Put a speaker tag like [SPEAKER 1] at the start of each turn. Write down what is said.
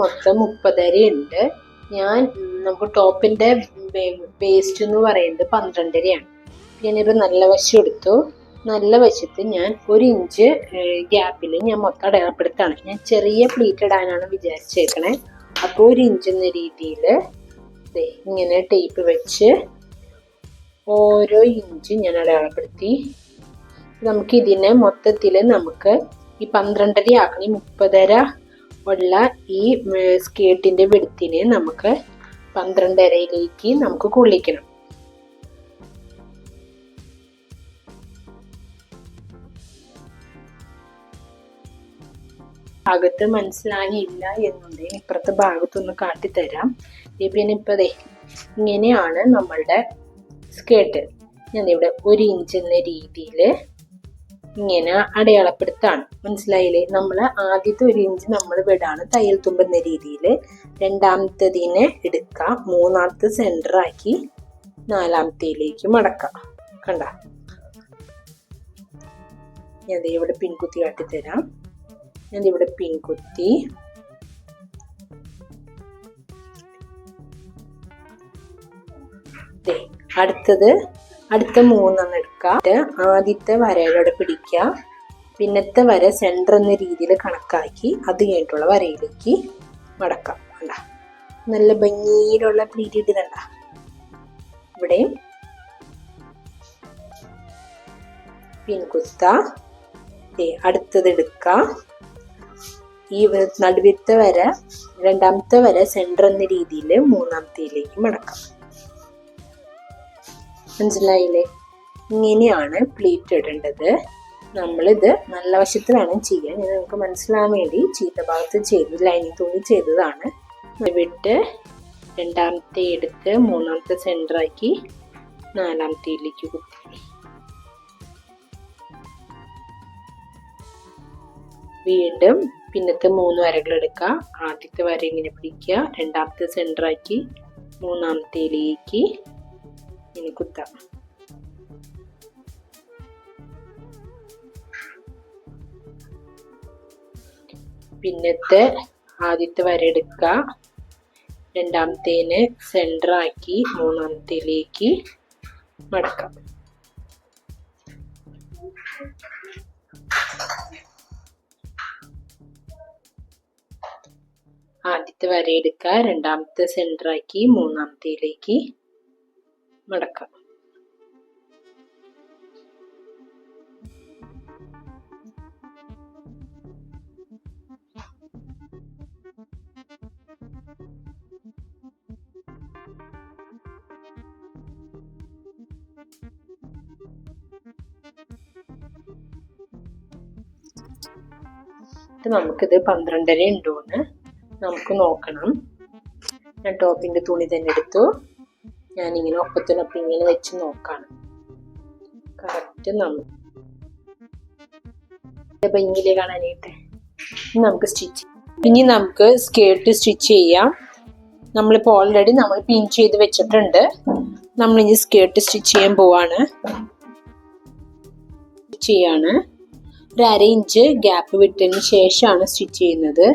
[SPEAKER 1] മൊത്തം 30 ഉണ്ട്. നമുക്ക് ടോപ്പിന്റെ വേസ്റ്റ് എന്ന് പറയുന്നത് 12 ഞാനിപ്പോൾ നല്ല വശം എടുത്തു. നല്ല വശത്ത് ഞാൻ 1 ഇഞ്ച് ഗ്യാപ്പിൽ ഞാൻ മൊത്തം അടയാളപ്പെടുത്താണ്. ഞാൻ ചെറിയ പ്ലീറ്റ് ഇടാനാണ് വിചാരിച്ചേക്കണേ. അപ്പോൾ 1 ഇഞ്ച് എന്ന രീതിയിൽ ഇങ്ങനെ ടേപ്പ് വെച്ച് ഓരോ ഇഞ്ച് ഞാൻ അടയാളപ്പെടുത്തി. നമുക്ക് ഇതിനെ മൊത്തത്തിൽ നമുക്ക് ഈ 12 ആക്കണി 30 ഉള്ള ഈ സ്കേർട്ടിന്റെ വെടുത്തിനെ നമുക്ക് 12ലേക്ക് നമുക്ക് കൊള്ളിക്കണം. ഭാഗത്ത് മനസ്സിലായില്ല എന്നുണ്ടെങ്കിൽ ഇപ്പുറത്തെ ഭാഗത്തൊന്ന് കാട്ടിത്തരാം. പിന്നെ ഇപ്പതേ ഇങ്ങനെയാണ് നമ്മളുടെ സ്കേർട്ട്. ഞാനിവിടെ 1 ഇഞ്ച് എന്ന രീതിയിൽ ഇങ്ങനെ അടയാളപ്പെടുത്താണ്. മനസ്സിലായില്ലേ? നമ്മൾ ആദ്യത്തെ 1 ഇഞ്ച് നമ്മൾ വിടാണ് തയ്യൽ തുമ്പ് എന്ന രീതിയിൽ. രണ്ടാമത്തതിനെ എടുക്കാം, മൂന്നാമത്തെ സെന്റർ ആക്കി 4ാമത്തേലേക്ക് മടക്കാം. കണ്ട, ഞാൻ ഇവിടെ പിൻകുത്തി കാട്ടിത്തരാം. ഞാനിവിടെ പിൻകുത്തി അടുത്ത 3 എടുക്കുക. ആദ്യത്തെ വരയിലൂടെ പിടിക്കുക, പിന്നത്തെ വര സെന്റർ എന്ന രീതിയിൽ കണക്കാക്കി അത് കഴിഞ്ഞിട്ടുള്ള വരയിലേക്ക് മടക്കാം. കണ്ട, നല്ല ഭംഗിയിലുള്ള പ്ലീറ്റ് ഇടുന്നുണ്ട. ഇവിടെ പിൻകുത്ത, അടുത്തത് എടുക്കുക. ഈ നടുവത്തെ വര രണ്ടാമത്തെ വര സെന്റർ എന്ന രീതിയിൽ 3ാമത്തേലേക്ക് മടക്കാം. മനസ്സിലായില്ലേ? ഇങ്ങനെയാണ് പ്ലീറ്റ് ഇടേണ്ടത്. നമ്മളിത് നല്ല വശത്ത് വേണം ചെയ്യാൻ. ഇത് നമുക്ക് മനസ്സിലാവാൻ വേണ്ടി ചീത്ത ഭാഗത്ത് ചെയ്ത് ലൈനിങ് തുണി ചെയ്തതാണ്. വിട്ട് രണ്ടാമത്തെ എടുത്ത് 3ാമത്തെ സെന്റർ ആക്കി 4ാമത്തേലേക്ക് കുത്തി. വീണ്ടും പിന്നത്തെ 3 വരകൾ എടുക്കുക. ആദ്യത്തെ വര ഇങ്ങനെ പിടിക്കുക, രണ്ടാമത്തെ സെന്റർ ആക്കി 3ാമത്തേലേക്ക് ഇങ്ങനെ കുത്താം. പിന്നത്തെ ആദ്യത്തെ വര എടുക്കുക, രണ്ടാമത്തേനെ സെന്റർ ആക്കി 3ാമത്തേലേക്ക് മടക്കാം. ആദ്യത്തെ വര എടുക്കുക, രണ്ടാമത്തെ സെന്റർ ആക്കി 3ാമത്തേലേക്ക് മടക്കാം. നമുക്കിത് 12 ഉണ്ടോന്ന് നമുക്ക് നോക്കണം. ഞാൻ ടോപ്പിന്റെ തുണി തന്നെ എടുത്തു. ഞാനിങ്ങനെ ഒപ്പത്തിനൊപ്പം ഇങ്ങനെ വെച്ച് നോക്കാണ്. കറക്റ്റ് ഭംഗിയിലേ കാണാനായിട്ട്. ഇനി നമുക്ക് സ്കേർട്ട് സ്റ്റിച്ച് ചെയ്യാം. നമ്മളിപ്പോൾ ഓൾറെഡി നമ്മൾ പിൻ ചെയ്ത് വെച്ചിട്ടുണ്ട്. നമ്മളിനി സ്കേർട്ട് സ്റ്റിച്ച് ചെയ്യാൻ പോവാണ്. ഒരു 1/2 ഇഞ്ച് ഗ്യാപ്പ് വിട്ടതിന് ശേഷമാണ് സ്റ്റിച്ച് ചെയ്യുന്നത്.